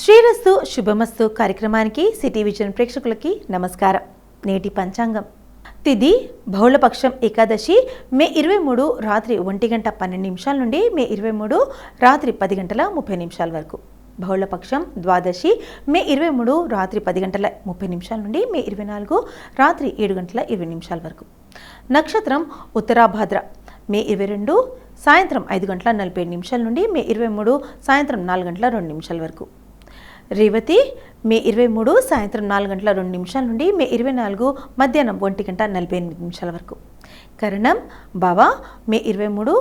శ్రీరస్తు శుభమస్తు కార్యక్రమానికి city vision ప్రేక్షకులకి నమస్కారం. నేటి పంచాంగం తిథి బహుళపక్షం ఏకాదశి మే 23 రాత్రి 1:12 నుండి మే 23 రాత్రి 10:30 వరకు. బహుళపక్షం ద్వాదశి మే 23 రాత్రి 10:30 నుండి మే 24 రాత్రి 7:20 వరకు. నక్షత్రం ఉత్తరాభాద్ర మే 22 సాయంత్రం 5:47 నుండి మే 23 సాయంత్రం 4:02 వరకు. రేవతి మే 23 సాయంత్రం 4:02 నుండి మే 24 మధ్యాహ్నం 1:48 వరకు. కరణం భవ మే 23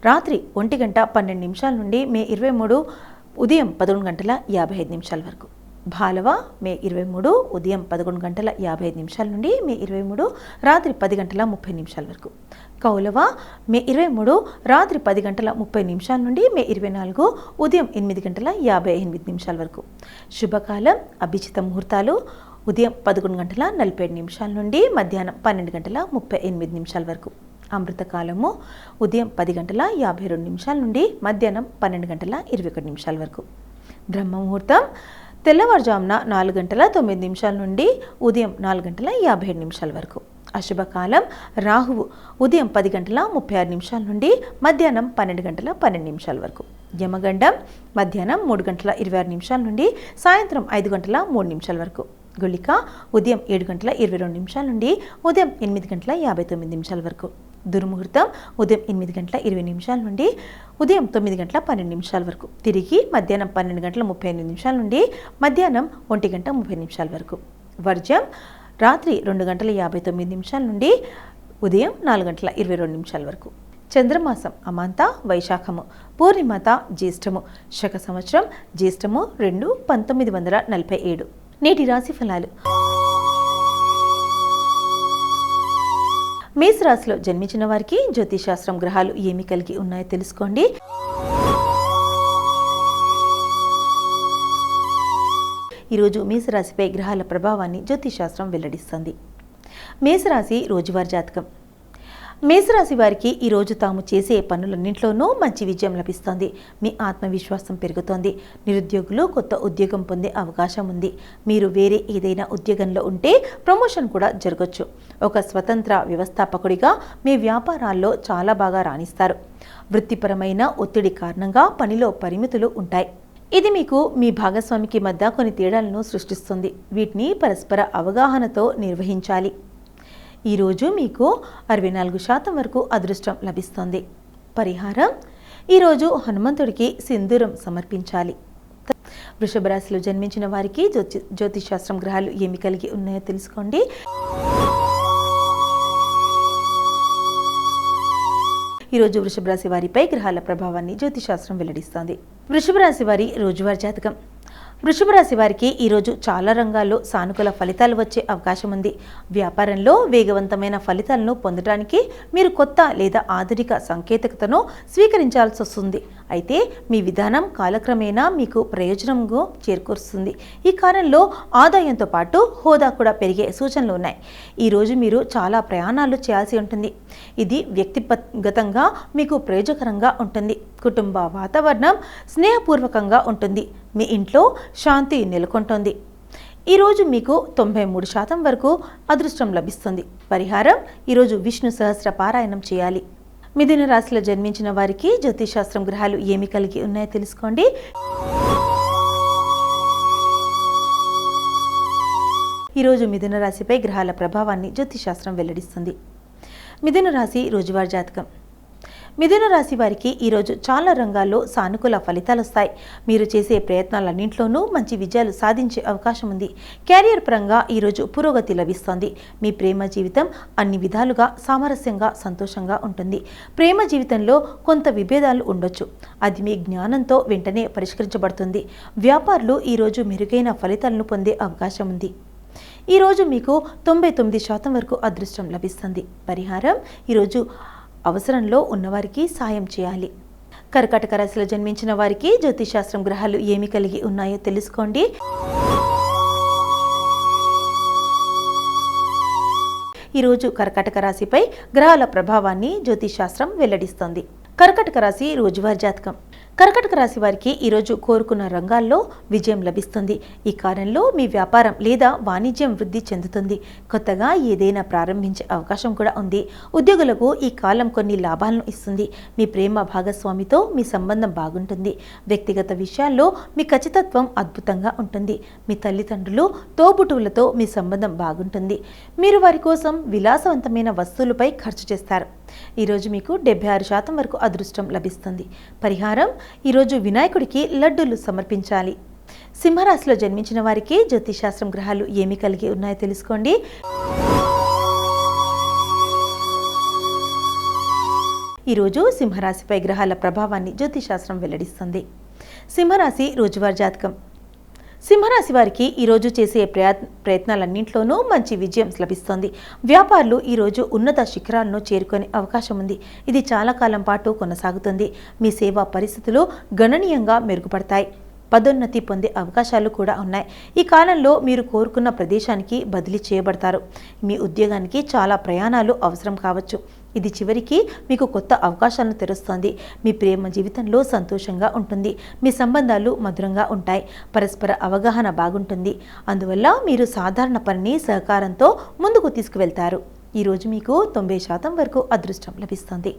రాత్రి 1:12 నుండి మే 23 ఉదయం 11:55 వరకు. బాలవ మే 23 ఉదయం 11:55 నుండి మే 23 రాత్రి 10:30 వరకు. కౌలవ మే 23 రాత్రి 10:30 నుండి మే 24 ఉదయం 8:58 వరకు. శుభకాలం అభిజిత ముహూర్తాలు ఉదయం 11:47 నుండి మధ్యాహ్నం 12:38 వరకు. అమృతకాలము ఉదయం 10:52 నుండి మధ్యాహ్నం 12:21 వరకు. బ్రహ్మముహూర్తం తెల్లవారుజామున 4:09 నుండి ఉదయం 4:57 వరకు. అశుభకాలం రాహువు ఉదయం 10:36 నుండి మధ్యాహ్నం 12:12 వరకు. యమగండం మధ్యాహ్నం 3:26 నుండి సాయంత్రం 5:03 వరకు. గుళిక ఉదయం 7:22 నుండి ఉదయం 8:59 వరకు. దుర్ముహూర్తం ఉదయం 8:20 నుండి ఉదయం 9:12 వరకు. తిరిగి మధ్యాహ్నం 12:35 నుండి మధ్యాహ్నం 1:30 వరకు. వర్జ్యం రాత్రి 2:59 నుండి ఉదయం 4:22 వరకు. చంద్రమాసం అమాంత వైశాఖము, పూర్ణిమత జ్యేష్ఠము, శక సంవత్సరం జ్యేష్ఠము 2 1947. నేటి రాశి ఫలాలు. మేషరాశిలో జన్మించిన వారికి జ్యోతిశాస్త్రం గ్రహాలు ఏమి కలిగి ఉన్నాయో తెలుసుకోండి. ఈరోజు మేషరాశిపై గ్రహాల ప్రభావాన్ని జ్యోతిశాస్త్రం వెల్లడిస్తుంది. మేషరాశి రోజువారీ జాతకం. మేషరాశి వారికి ఈరోజు తాము చేసే పనులన్నింటిలోనూ మంచి విజయం లభిస్తోంది. మీ ఆత్మవిశ్వాసం పెరుగుతోంది. నిరుద్యోగులు కొత్త ఉద్యోగం పొందే అవకాశం ఉంది. మీరు వేరే ఏదైనా ఉద్యోగంలో ఉంటే ప్రమోషన్ కూడా జరగచ్చు. ఒక స్వతంత్ర వ్యవస్థాపకుడిగా మీ వ్యాపారాల్లో చాలా బాగా రాణిస్తారు. వృత్తిపరమైన ఒత్తిడి కారణంగా పనిలో పరిమితులు ఉంటాయి. ఇది మీకు మీ భాగస్వామికి మధ్య కొన్ని తేడాలను సృష్టిస్తుంది. వీటిని పరస్పర అవగాహనతో నిర్వహించాలి. ఈరోజు మీకు 64% వరకు అదృష్టం లభిస్తుంది. పరిహారం ఈరోజు హనుమంతుడికి సింధూరం సమర్పించాలి. వృషభ రాశిలో జన్మించిన వారికి జ్యోతిశాస్త్రం గ్రహాలు ఏమి కలిగి ఉన్నాయో తెలుసుకోండి. ఈరోజు వృషభ రాశి వారిపై గ్రహాల ప్రభావాన్ని జ్యోతిశాస్త్రం వెల్లడిస్తోంది. వృషభ రాశి వారి రోజువారీ జాతకం. వృషభ రాశి వారికి ఈరోజు చాలా రంగాల్లో సానుకూల ఫలితాలు వచ్చే అవకాశం ఉంది. వ్యాపారంలో వేగవంతమైన ఫలితాలను పొందడానికి మీరు కొత్త లేదా ఆధునిక సాంకేతికతను స్వీకరించాల్సి వస్తుంది. అయితే మీ విధానం కాలక్రమేణా మీకు ప్రయోజనంగా చేకూరుస్తుంది. ఈ కారణంలో ఆదాయంతో పాటు హోదా కూడా పెరిగే సూచనలు ఉన్నాయి. ఈరోజు మీరు చాలా ప్రయాణాలు చేయాల్సి ఉంటుంది. ఇది వ్యక్తిగతంగా మీకు ప్రయోజనకరంగా ఉంటుంది. కుటుంబ వాతావరణం స్నేహపూర్వకంగా ఉంటుంది. మీ ఇంట్లో శాంతి నెలకొంటుంది. ఈరోజు మీకు 93% వరకు అదృష్టం లభిస్తుంది. పరిహారం ఈరోజు విష్ణు సహస్ర పారాయణం చేయాలి. మిథున రాశిలో జన్మించిన వారికి జ్యోతిశాస్త్రం గ్రహాలు ఏమి కలిగి ఉన్నాయో తెలుసుకోండి. ఈరోజు మిథున రాశిపై గ్రహాల ప్రభావాన్ని జ్యోతిశాస్త్రం వెల్లడిస్తుంది. మిథున రాశి రోజువారీ జాతకం. మిథున రాశి వారికి ఈరోజు చాలా రంగాల్లో సానుకూల ఫలితాలు వస్తాయి. మీరు చేసే ప్రయత్నాలన్నింటిలోనూ మంచి విజయాలు సాధించే అవకాశం ఉంది. కెరియర్ పరంగా ఈరోజు పురోగతి లభిస్తోంది. మీ ప్రేమ జీవితం అన్ని విధాలుగా సామరస్యంగా సంతోషంగా ఉంటుంది. ప్రేమ జీవితంలో కొంత విభేదాలు ఉండొచ్చు. అది మీ జ్ఞానంతో వెంటనే పరిష్కరించబడుతుంది. వ్యాపారులు ఈరోజు మెరుగైన ఫలితాలను పొందే అవకాశం ఉంది. ఈరోజు మీకు 99% వరకు అదృష్టం లభిస్తుంది. పరిహారం: ఈరోజు అవసరంలో ఉన్నవారికి సాయం చేయాలి. కర్కాటక రాశిలో జన్మించిన వారికి జ్యోతిశాస్త్రం గ్రహాలు ఏమి కలిగి ఉన్నాయో తెలుసుకోండి. ఈరోజు కర్కాటక రాశిపై గ్రహాల ప్రభావాన్ని జ్యోతిశాస్త్రం వెల్లడిస్తోంది. కర్కాటక రాశి రోజువారీ జాతకం. కర్కాటక రాశి వారికి ఈరోజు కోరుకున్న రంగాల్లో విజయం లభిస్తుంది. ఈ కాలంలో మీ వ్యాపారం లేదా వాణిజ్యం వృద్ధి చెందుతుంది. కొత్తగా ఏదైనా ప్రారంభించే అవకాశం కూడా ఉంది. ఉద్యోగులకు ఈ కాలం కొన్ని లాభాలను ఇస్తుంది. మీ ప్రేమ భాగస్వామితో మీ సంబంధం బాగుంటుంది. వ్యక్తిగత విషయాల్లో మీ ఖచ్చితత్వం అద్భుతంగా ఉంటుంది. మీ తల్లిదండ్రులు, తోబుట్టువులతో మీ సంబంధం బాగుంటుంది. మీరు వారి కోసం విలాసవంతమైన వస్తువులపై ఖర్చు చేస్తారు. ఈరోజు మీకు 76% వరకు అదృష్టం లభిస్తుంది. పరిహారం: ఈరోజు వినాయకుడికి లడ్డూలు సమర్పించాలి. సింహరాశిలో జన్మించిన వారికి జ్యోతిశాస్త్రం గ్రహాలు ఏమి కలిగి ఉన్నాయో తెలుసుకోండి. ఈరోజు సింహరాశిపై గ్రహాల ప్రభావాన్ని జ్యోతిశాస్త్రం వెల్లడిస్తుంది. సింహరాశి రోజువారీ జాతకం. సింహరాశి వారికి ఈరోజు చేసే ప్రయత్నాలన్నింటిలోనూ మంచి విజయం లభిస్తుంది. వ్యాపారులు ఈరోజు ఉన్నత శిఖరాలను చేరుకునే అవకాశం ఉంది. ఇది చాలా కాలం పాటు కొనసాగుతుంది. మీ సేవా పరిస్థితులు గణనీయంగా మెరుగుపడతాయి. పదోన్నతి పొందే అవకాశాలు కూడా ఉన్నాయి. ఈ కాలంలో మీరు కోరుకున్న ప్రదేశానికి బదిలీ చేయబడతారు. మీ ఉద్యోగానికి చాలా ప్రయాణాలు అవసరం కావచ్చు. ఇది చివరికి మీకు కొత్త అవకాశాలను తెరుస్తుంది. మీ ప్రేమ జీవితంలో సంతోషంగా ఉంటుంది. మీ సంబంధాలు మధురంగా ఉంటాయి. పరస్పర అవగాహన బాగుంటుంది. అందువల్ల మీరు సాధారణ పనిని సహకారంతో ముందుకు తీసుకువెళ్తారు. ఈరోజు మీకు 90% వరకు అదృష్టం లభిస్తుంది.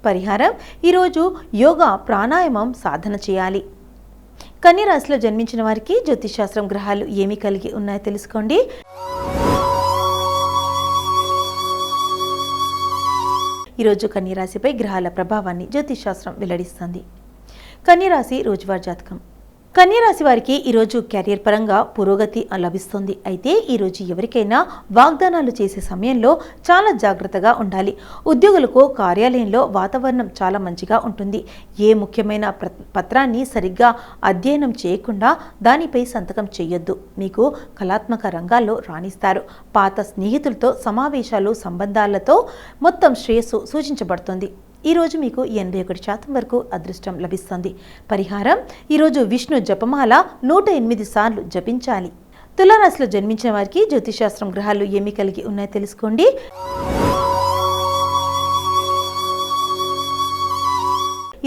పరిహారం: ఈరోజు యోగా, ప్రాణాయామం సాధన చేయాలి. కన్యా రాశిలో జన్మించిన వారికి జ్యోతిశాస్త్రం గ్రహాలు ఏమి కలిగి ఉన్నాయో తెలుసుకోండి. ఈరోజు కన్యా రాశిపై గ్రహాల ప్రభావాన్ని జ్యోతిశాస్త్రం వెల్లడిస్తుంది. కన్యా రాశి రోజువారీ జాతకం. కన్యా రాశి వారికి ఈరోజు కెరీర్ పరంగా పురోగతి లభిస్తుంది. అయితే ఈరోజు ఎవరికైనా వాగ్దానాలు చేసే సమయంలో చాలా జాగ్రత్తగా ఉండాలి. ఉద్యోగులకు కార్యాలయంలో వాతావరణం చాలా మంచిగా ఉంటుంది. ఏ ముఖ్యమైన పత్రాన్ని సరిగ్గా అధ్యయనం చేయకుండా దానిపై సంతకం చేయొద్దు. మీకు కళాత్మక రంగాల్లో రాణిస్తారు. పాత స్నేహితులతో సమావేశాలు, సంబంధాలతో మొత్తం శ్రేయస్సు సూచించబడుతుంది. ఈరోజు మీకు 81% వరకు అదృష్టం లభిస్తుంది. పరిహారం: ఈరోజు విష్ణు జపమాల 108 సార్లు జపించాలి. తులారాశిలో జన్మించిన వారికి జ్యోతిశాస్త్రం గ్రహాలు ఏమి కలిగి ఉన్నాయో తెలుసుకోండి.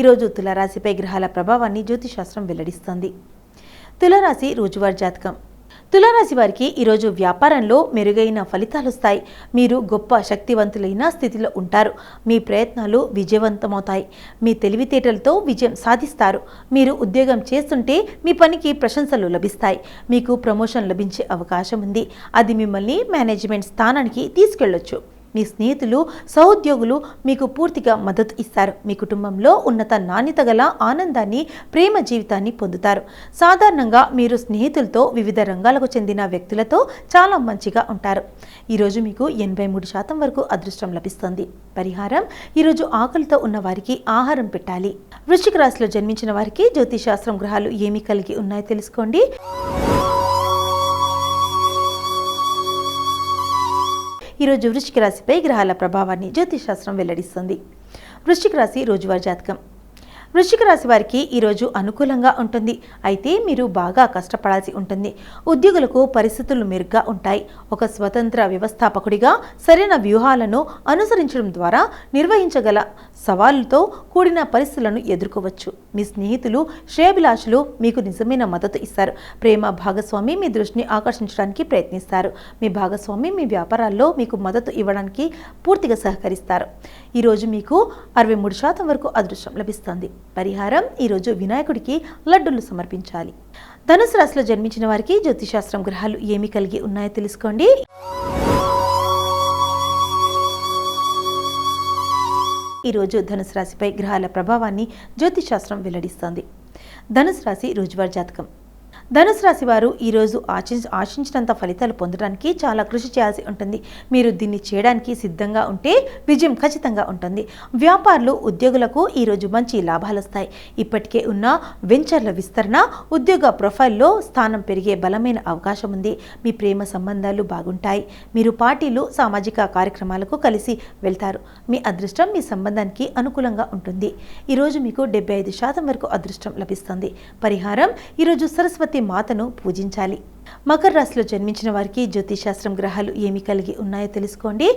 ఈరోజు తులారాశిపై గ్రహాల ప్రభావాన్ని జ్యోతిశాస్త్రం వెల్లడిస్తుంది. తులారాశి రోజువారీ జాతకం. తులారాశి వారికి ఈరోజు వ్యాపారంలో మెరుగైన ఫలితాలు వస్తాయి. మీరు గొప్ప శక్తివంతులైన స్థితిలో ఉంటారు. మీ ప్రయత్నాలు విజయవంతమవుతాయి. మీ తెలివితేటలతో విజయం సాధిస్తారు. మీరు ఉద్యోగం చేస్తుంటే మీ పనికి ప్రశంసలు లభిస్తాయి. మీకు ప్రమోషన్ లభించే అవకాశం ఉంది. అది మిమ్మల్ని మేనేజ్మెంట్ స్థానానికి తీసుకెళ్లొచ్చు. మీ స్నేహితులు, సహోద్యోగులు మీకు పూర్తిగా మద్దతు ఇస్తారు. మీ కుటుంబంలో ఉన్నత నాణ్యత గల ఆనందాన్ని, ప్రేమ జీవితాన్ని పొందుతారు. సాధారణంగా మీరు స్నేహితులతో, వివిధ రంగాలకు చెందిన వ్యక్తులతో చాలా మంచిగా ఉంటారు. ఈరోజు మీకు 83% వరకు అదృష్టం లభిస్తుంది. పరిహారం: ఈరోజు ఆకలితో ఉన్న వారికి ఆహారం పెట్టాలి. వృశ్చిక రాశిలో జన్మించిన వారికి జ్యోతిశాస్త్రం గ్రహాలు ఏమి కలిగి ఉన్నాయో తెలుసుకోండి. ఈరోజు వృశ్చిక రాశిపై గ్రహాల ప్రభావాన్ని జ్యోతిశాస్త్రం వెల్లడిస్తుంది. వృశ్చిక రాశి రోజువారీ జాతకం. వృశ్చిక రాశి వారికి ఈరోజు అనుకూలంగా ఉంటుంది. అయితే మీరు బాగా కష్టపడాల్సి ఉంటుంది. ఉద్యోగులకు పరిస్థితులు మెరుగ్గా ఉంటాయి. ఒక స్వతంత్ర వ్యవస్థాపకుడిగా సరైన వ్యూహాలను అనుసరించడం ద్వారా నిర్వహించగల సవాళ్లతో కూడిన పరిస్థితులను ఎదుర్కోవచ్చు. మీ స్నేహితులు, శ్రేయభిలాషులు మీకు నిజమైన మద్దతు ఇస్తారు. ప్రేమ భాగస్వామి మీ దృష్టిని ఆకర్షించడానికి ప్రయత్నిస్తారు. మీ భాగస్వామి మీ వ్యాపారాల్లో మీకు మద్దతు ఇవ్వడానికి పూర్తిగా సహకరిస్తారు. ఈరోజు మీకు 63% వరకు అదృష్టం లభిస్తుంది. పరిహారం: ఈరోజు వినాయకుడికి లడ్డూలు సమర్పించాలి. ధనుసు రాశిలో జన్మించిన వారికి జ్యోతిశాస్త్రం గ్రహాలు ఏమి కలిగి ఉన్నాయో తెలుసుకోండి. ఈరోజు ధనుసు రాశిపై గ్రహాల ప్రభావాన్ని జ్యోతిశాస్త్రం వెల్లడిస్తోంది. ధనుసు రాశి రోజువారీ జాతకం. ధనుసు రాశి వారు ఈరోజు ఆశించినంత ఫలితాలు పొందడానికి చాలా కృషి చేయాల్సి ఉంటుంది. మీరు దీన్ని చేయడానికి సిద్ధంగా ఉంటే విజయం ఖచ్చితంగా ఉంటుంది. వ్యాపారులు, ఉద్యోగులకు ఈరోజు మంచి లాభాలు వస్తాయి. ఇప్పటికే ఉన్న వెంచర్ల విస్తరణ, ఉద్యోగ ప్రొఫైల్లో స్థానం పెరిగే బలమైన అవకాశం ఉంది. మీ ప్రేమ సంబంధాలు బాగుంటాయి. మీరు పార్టీలు, సామాజిక కార్యక్రమాలకు కలిసి వెళ్తారు. మీ అదృష్టం మీ సంబంధానికి అనుకూలంగా ఉంటుంది. ఈరోజు మీకు 75% వరకు అదృష్టం లభిస్తుంది. పరిహారం: ఈరోజు సరస్వతి మాతను పూజించాలి. మకర రాశిలో జన్మించిన వారికి జ్యోతిశాస్త్రం గ్రహాలు ఏమి కలిగి ఉన్నాయో తెలుసుకోండి.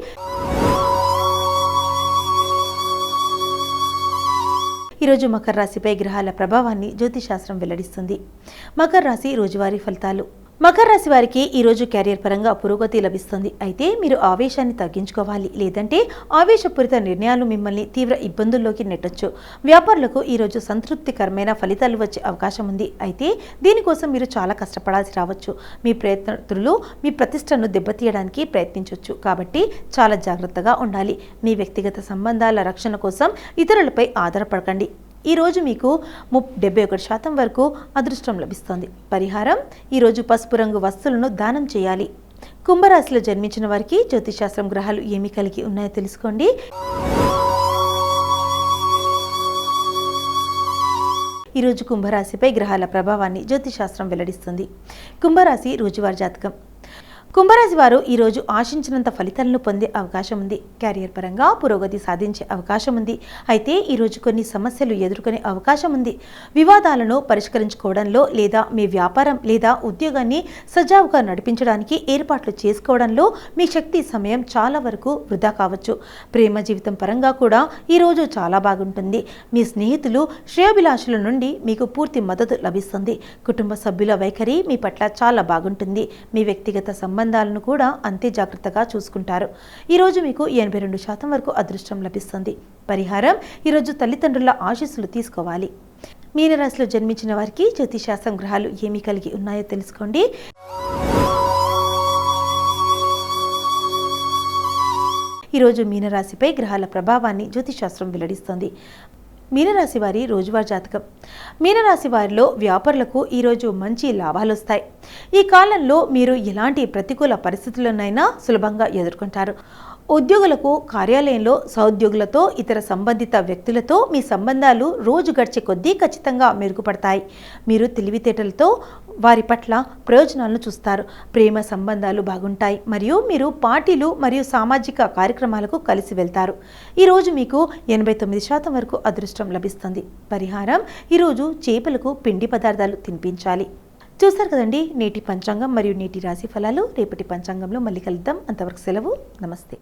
ఈరోజు మకర రాశిపై గ్రహాల ప్రభావాన్ని జ్యోతిశాస్త్రం వెల్లడిస్తుంది. మకర రాశి రోజువారీ ఫలితాలు. మకర రాశి వారికి ఈరోజు కెరియర్ పరంగా పురోగతి లభిస్తుంది. అయితే మీరు ఆవేశాన్ని తగ్గించుకోవాలి, లేదంటే ఆవేశపూరిత నిర్ణయాలు మిమ్మల్ని తీవ్ర ఇబ్బందుల్లోకి నెట్టొచ్చు. వ్యాపారులకు ఈరోజు సంతృప్తికరమైన ఫలితాలు వచ్చే అవకాశం ఉంది. అయితే దీనికోసం మీరు చాలా కష్టపడాల్సి రావచ్చు. మీ ప్రయత్నతులు మీ ప్రతిష్టను దెబ్బతీయడానికి ప్రయత్నించవచ్చు. కాబట్టి చాలా జాగ్రత్తగా ఉండాలి. మీ వ్యక్తిగత సంబంధాల రక్షణ కోసం ఇతరులపై ఆధారపడకండి. ఈరోజు మీకు 71% వరకు అదృష్టం లభిస్తుంది. పరిహారం: ఈరోజు పసుపు రంగు వస్తువులను దానం చేయాలి. కుంభరాశిలో జన్మించిన వారికి జ్యోతిశాస్త్రం గ్రహాలు ఏమి కలిగి ఉన్నాయో తెలుసుకోండి. ఈరోజు కుంభరాశిపై గ్రహాల ప్రభావాన్ని జ్యోతిశాస్త్రం వెల్లడిస్తుంది. కుంభరాశి రోజువారీ జాతకం. కుంభరాశి వారు ఈరోజు ఆశించినంత ఫలితాలను పొందే అవకాశం ఉంది. క్యారియర్ పరంగా పురోగతి సాధించే అవకాశం ఉంది. అయితే ఈరోజు కొన్ని సమస్యలు ఎదుర్కొనే అవకాశం ఉంది. వివాదాలను పరిష్కరించుకోవడంలో లేదా మీ వ్యాపారం లేదా ఉద్యోగాన్ని సజావుగా నడిపించడానికి ఏర్పాట్లు చేసుకోవడంలో మీ శక్తి, సమయం చాలా వరకు వృధా కావచ్చు. ప్రేమ జీవితం పరంగా కూడా ఈరోజు చాలా బాగుంటుంది. మీ స్నేహితులు, శ్రేయోభిలాషుల నుండి మీకు పూర్తి మద్దతు లభిస్తుంది. కుటుంబ సభ్యుల వైఖరి మీ పట్ల చాలా బాగుంటుంది. మీ వ్యక్తిగత సంబంధాలను కూడా అంతే జాగ్రత్తగా చూసుకుంటారు. ఈరోజు మీకు 82% వరకు అదృష్టం లభిస్తుంది. పరిహారం: ఈరోజు తల్లిదండ్రుల ఆశీస్సులు తీసుకోవాలి. మీనరాశిలో జన్మించిన వారికి జ్యోతిశాస్త్రం గ్రహాలు ఏమి కలిగి ఉన్నాయో తెలుసుకోండి. ఈరోజు మీనరాశిపై గ్రహాల ప్రభావాన్ని జ్యోతిశాస్త్రం వెల్లడిస్తుంది. మీనరాశి వారి రోజువారీ జాతకం. మీనరాశి వారిలో వ్యాపారులకు ఈరోజు మంచి లాభాలు వస్తాయి. ఈ కాలంలో మీరు ఎలాంటి ప్రతికూల పరిస్థితులనైనా సులభంగా ఎదుర్కొంటారు. ఉద్యోగులకు కార్యాలయంలో సహోద్యోగులతో, ఇతర సంబంధిత వ్యక్తులతో మీ సంబంధాలు రోజు గడిచే కొద్దీ ఖచ్చితంగా మెరుగుపడతాయి. మీరు తెలివితేటలతో వారి పట్ల ప్రయోజనాలను చూస్తారు. ప్రేమ సంబంధాలు బాగుంటాయి మరియు మీరు పార్టీలు మరియు సామాజిక కార్యక్రమాలకు కలిసి వెళ్తారు. ఈరోజు మీకు 89% వరకు అదృష్టం లభిస్తుంది. పరిహారం: ఈరోజు చేపలకు పిండి పదార్థాలు తినిపించాలి. చూస్తారు కదండి నేటి పంచాంగం మరియు నేటి రాశి ఫలాలు. రేపటి పంచాంగంలో మళ్ళీ కలుద్దాం. అంతవరకు సెలవు. నమస్తే.